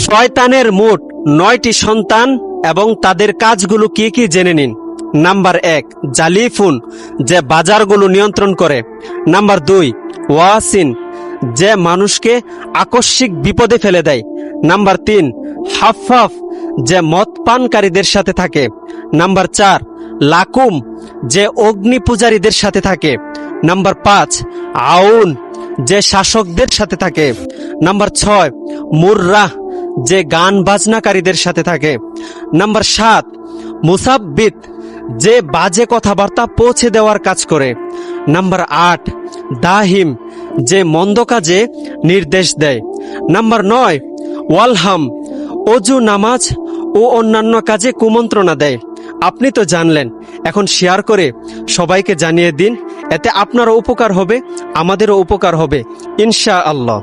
শয়তানের মোট 9টি সন্তান এবং তাদের কাজগুলো কি কি জেনে নিন। নাম্বার 1, জালিফুন, যে বাজারগুলো নিয়ন্ত্রণ করে। নাম্বার 2, ওয়াসিন, যে মানুষকে আকস্মিক বিপদে ফেলে দেয়। নাম্বার 3, হাফাফ, যে মদ পানকারীদের সাথে থাকে। নাম্বার 4, লাকুম, যে অগ্নি পূজারীদের সাথে থাকে। নাম্বার 5, আউন, যে শাসকদের সাথে থাকে। নাম্বার 6, মুররাহ, যে গান বাজনাকারীদের সাথে থাকে। নাম্বার 7, মুসাব্বিত, যে বাজে কথাবার্তা পৌঁছে দেওয়ার কাজ করে। নাম্বার 8, দাহিম, যে মন্দ কাজে নির্দেশ দেয়। নাম্বার 9, ওয়ালহাম, অজু, নামাজ ও অন্যান্য কাজে কুমন্ত্রণা দেয়। আপনি তো জানলেন, এখন শেয়ার করে সবাইকে জানিয়ে দিন, এতে আপনারও উপকার হবে, আমাদেরও উপকার হবে ইনশাআল্লাহ।